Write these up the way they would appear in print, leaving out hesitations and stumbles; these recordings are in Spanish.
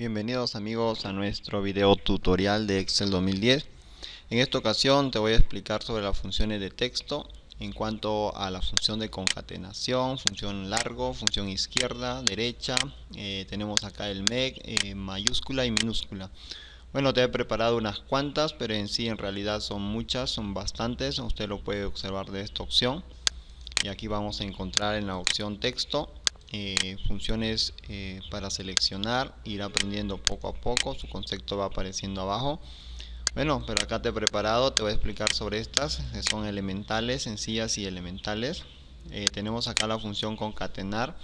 Bienvenidos amigos a nuestro video tutorial de Excel 2010. En esta ocasión te voy a explicar sobre las funciones de texto en cuanto a la función de concatenación, función largo, función izquierda, derecha. Tenemos acá el MEC, mayúscula y minúscula. Bueno, te he preparado unas cuantas, pero en realidad son muchas, son bastantes. Usted lo puede observar de esta opción. Y aquí vamos a encontrar en la opción texto funciones para seleccionar, ir aprendiendo poco a poco. Su concepto va apareciendo abajo. Bueno, pero acá te he preparado, te voy a explicar sobre estas, que son elementales, sencillas y elementales. Tenemos acá la función concatenar.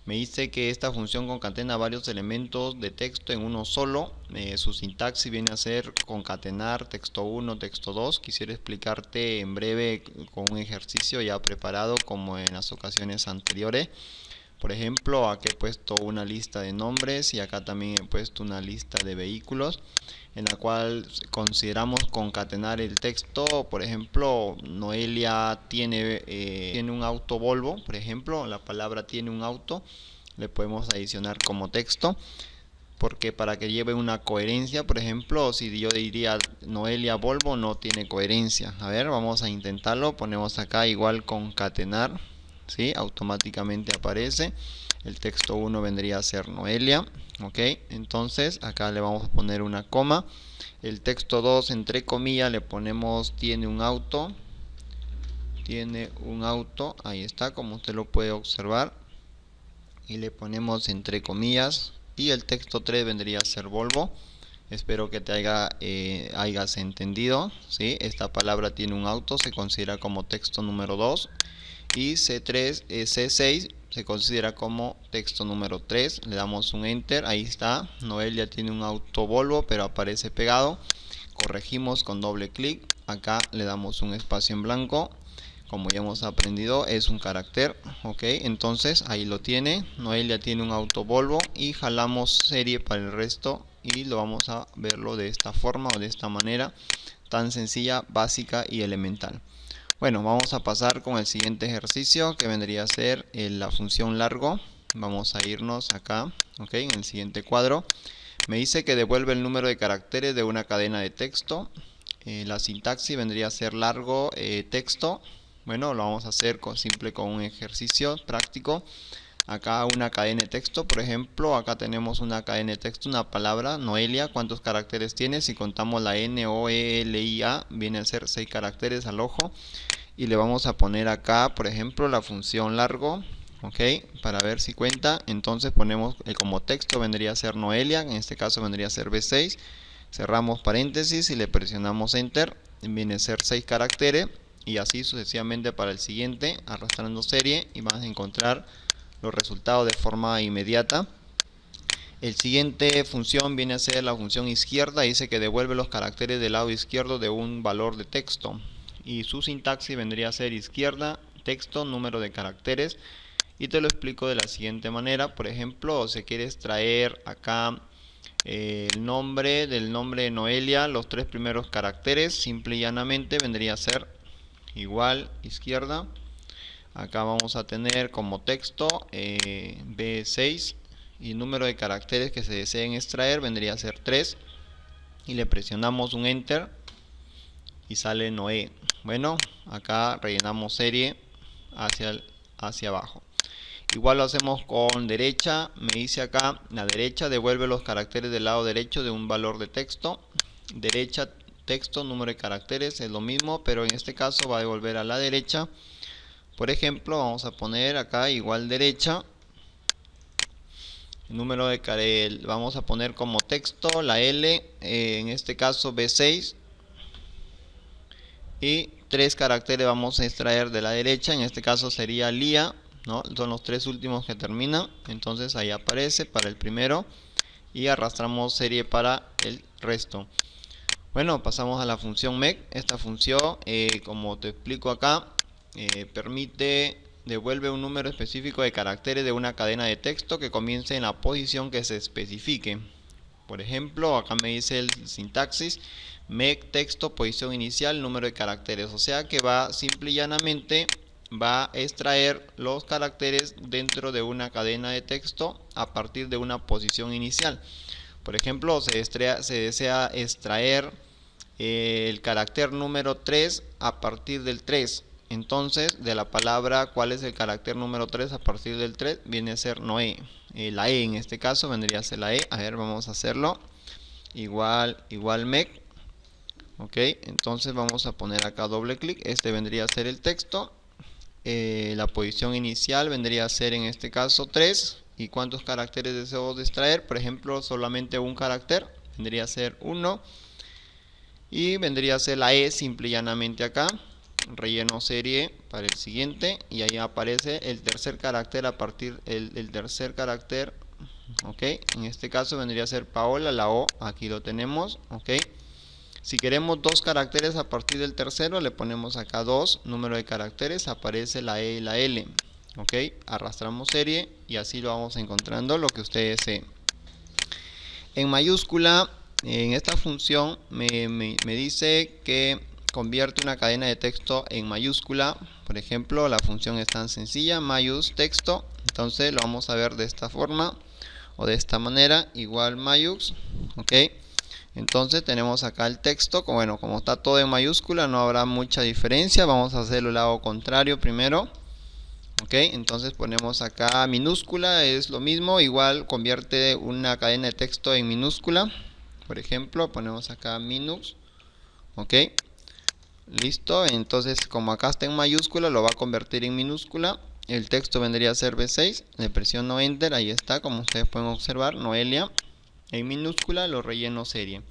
Me dice que esta función concatena varios elementos de texto en uno solo. Su sintaxis viene a ser concatenar texto 1, texto 2. Quisiera explicarte en breve con un ejercicio ya preparado como en las ocasiones anteriores. Por ejemplo, aquí he puesto una lista de nombres y acá también he puesto una lista de vehículos en la cual consideramos concatenar el texto. Por ejemplo, Noelia tiene un auto Volvo. Por ejemplo, la palabra tiene un auto le podemos adicionar como texto, porque para que lleve una coherencia, por ejemplo, si yo diría Noelia Volvo no tiene coherencia. A ver, vamos a intentarlo. Ponemos acá igual concatenar, ¿sí? Automáticamente aparece. El texto 1 vendría a ser Noelia. Ok, entonces acá le vamos a poner una coma. El texto 2 entre comillas le ponemos tiene un auto. Tiene un auto, ahí está, como usted lo puede observar. Y le ponemos entre comillas. Y el texto 3 vendría a ser Volvo. Espero que te hayas entendido, ¿sí? Esta palabra tiene un auto, se considera como texto número 2. Y C6 se considera como texto número 3. Le damos un enter, ahí está. Noelia tiene un auto Volvo, pero aparece pegado. Corregimos con doble clic. Acá le damos un espacio en blanco. Como ya hemos aprendido, es un carácter. Ok, entonces ahí lo tiene. Noelia tiene un auto Volvo y jalamos serie para el resto y lo vamos a verlo de esta forma o de esta manera tan sencilla, básica y elemental. Bueno, vamos a pasar con el siguiente ejercicio, que vendría a ser la función largo. Vamos a irnos acá, ok, en el siguiente cuadro. Me dice que devuelve el número de caracteres de una cadena de texto. La sintaxis vendría a ser largo texto. Bueno, lo vamos a hacer simple con un ejercicio práctico. Acá una cadena de texto, por ejemplo, acá tenemos una cadena de texto, una palabra, Noelia. ¿Cuántos caracteres tiene? Si contamos la N, O, E, L, I, A, viene a ser 6 caracteres al ojo. Y le vamos a poner acá, por ejemplo, la función largo, ok, para ver si cuenta. Entonces ponemos como texto vendría a ser Noelia, en este caso vendría a ser B6. Cerramos paréntesis y le presionamos enter, viene a ser 6 caracteres. Y así sucesivamente para el siguiente, arrastrando serie, y vas a encontrar los resultados de forma inmediata. El siguiente función viene a ser la función izquierda. Dice que devuelve los caracteres del lado izquierdo de un valor de texto. Y su sintaxis vendría a ser izquierda, texto, número de caracteres. Y te lo explico de la siguiente manera. Por ejemplo, si quieres traer acá el nombre del nombre de Noelia, los 3 primeros caracteres, simple y llanamente vendría a ser igual izquierda. Acá vamos a tener como texto B6 y número de caracteres que se deseen extraer vendría a ser 3 y le presionamos un enter y sale Noé. Bueno, acá rellenamos serie hacia abajo. Igual lo hacemos con derecha. Me dice acá la derecha devuelve los caracteres del lado derecho de un valor de texto. Derecha, texto, número de caracteres es lo mismo, pero en este caso va a devolver a la derecha. Por ejemplo, vamos a poner acá igual derecha. El número de caracteres vamos a poner como texto la L, en este caso B6. Y 3 caracteres vamos a extraer de la derecha, en este caso sería Lía, ¿no? Son los 3 últimos que terminan. Entonces ahí aparece para el primero y arrastramos serie para el resto. Bueno, pasamos a la función MEC. Esta función, como te explico acá, devuelve un número específico de caracteres de una cadena de texto que comience en la posición que se especifique. Por ejemplo, acá me dice el sintaxis, MEC texto, posición inicial, número de caracteres. O sea que va simple y llanamente va a extraer los caracteres dentro de una cadena de texto a partir de una posición inicial. Por ejemplo, se desea extraer el carácter número 3 a partir del 3. Entonces, de la palabra, ¿cuál es el carácter número 3 a partir del 3? Viene a ser Noé. La E en este caso vendría a ser la E. A ver, vamos a hacerlo. Igual mec. Ok, entonces vamos a poner acá doble clic. Este vendría a ser el texto. La posición inicial vendría a ser en este caso 3. ¿Y cuántos caracteres deseo extraer? Por ejemplo, solamente un carácter. Vendría a ser 1. Y vendría a ser la E simple y llanamente acá. Relleno serie para el siguiente. Y ahí aparece el tercer carácter a partir del tercer carácter. Ok, en este caso vendría a ser Paola, la O. Aquí lo tenemos. Ok. Si queremos dos caracteres a partir del tercero, le ponemos acá 2, número de caracteres, aparece la E y la L. Ok, arrastramos serie y así lo vamos encontrando lo que ustedes deseen. En mayúscula, en esta función me dice que convierte una cadena de texto en mayúscula. Por ejemplo, la función es tan sencilla, mayús texto. Entonces lo vamos a ver de esta forma o de esta manera, igual mayús. Ok. Entonces tenemos acá el texto, bueno, como está todo en mayúscula no habrá mucha diferencia. Vamos a hacerlo el lado contrario primero. Ok, entonces ponemos acá minúscula, es lo mismo, igual convierte una cadena de texto en minúscula. Por ejemplo, ponemos acá minus. Ok, listo, entonces como acá está en mayúscula lo va a convertir en minúscula. El texto vendría a ser B6, le presiono enter, ahí está, como ustedes pueden observar, Noelia. En minúscula lo relleno serie.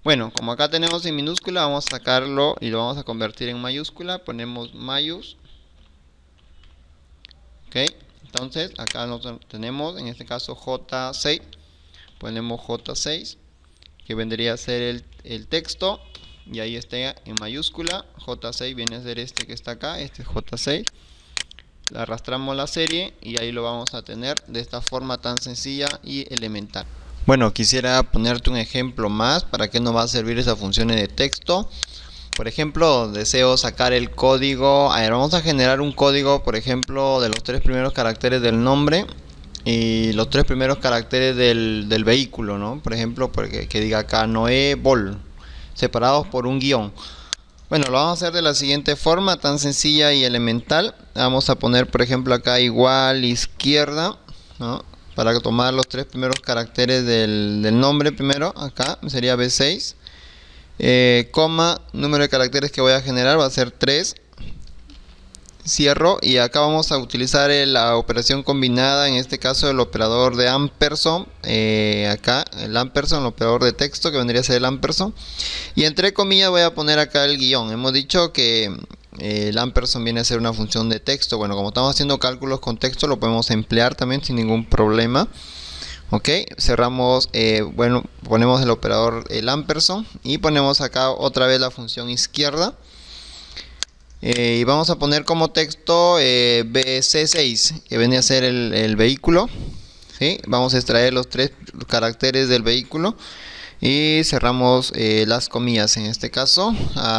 Bueno, como acá tenemos en minúscula, vamos a sacarlo y lo vamos a convertir en mayúscula. Ponemos mayús. Ok, entonces acá tenemos en este caso J6. Ponemos J6, que vendría a ser el texto. Y ahí está en mayúscula. J6 viene a ser este que está acá. Este es J6. Le arrastramos la serie y ahí lo vamos a tener de esta forma tan sencilla y elemental. Bueno, quisiera ponerte un ejemplo más para qué nos va a servir esas funciones de texto. Por ejemplo, deseo sacar el código. A ver, vamos a generar un código, por ejemplo, de los 3 primeros caracteres del nombre y los 3 primeros caracteres del vehículo, ¿no? Por ejemplo, que diga acá Noé Bol, separados por un guión. Bueno, lo vamos a hacer de la siguiente forma, tan sencilla y elemental. Vamos a poner, por ejemplo, acá igual izquierda, ¿no? Para tomar los 3 primeros caracteres del nombre primero, acá sería B6, coma, número de caracteres que voy a generar va a ser 3, cierro y acá vamos a utilizar la operación combinada, en este caso el operador de ampersand, acá el ampersand, el operador de texto que vendría a ser el ampersand, y entre comillas voy a poner acá el guión. Hemos dicho que el ampersand viene a ser una función de texto. Bueno, como estamos haciendo cálculos con texto lo podemos emplear también sin ningún problema. Ok, cerramos, bueno, ponemos el operador el ampersand y ponemos acá otra vez la función izquierda. Y vamos a poner como texto BC6, que viene a ser el vehículo. ¿Sí? Vamos a extraer los 3 caracteres del vehículo y cerramos las comillas. En este caso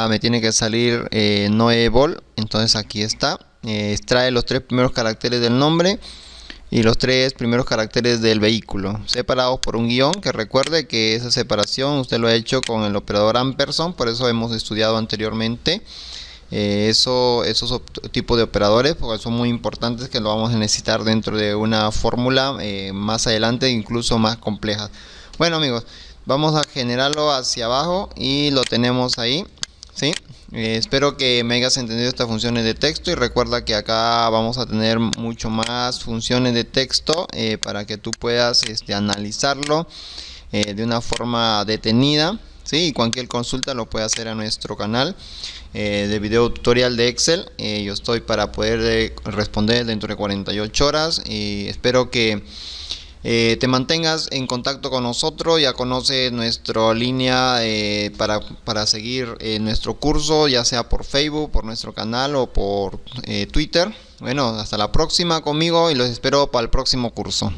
me tiene que salir Noé Bol, entonces aquí está. Extrae los 3 primeros caracteres del nombre y los 3 primeros caracteres del vehículo, separados por un guión, que recuerde que esa separación usted lo ha hecho con el operador ampersand, por eso hemos estudiado anteriormente esos tipos de operadores, porque son muy importantes, que lo vamos a necesitar dentro de una fórmula más adelante, incluso más complejas. Bueno amigos, vamos a generarlo hacia abajo y lo tenemos ahí, ¿sí? Espero que me hayas entendido estas funciones de texto y recuerda que acá vamos a tener mucho más funciones de texto para que tú puedas analizarlo de una forma detenida, ¿sí? Y cualquier consulta lo puede hacer a nuestro canal de video tutorial de Excel. Yo estoy para poder responder dentro de 48 horas y espero que te mantengas en contacto con nosotros. Ya conoces nuestra línea para seguir nuestro curso, ya sea por Facebook, por nuestro canal o por Twitter. Bueno, hasta la próxima conmigo y los espero para el próximo curso.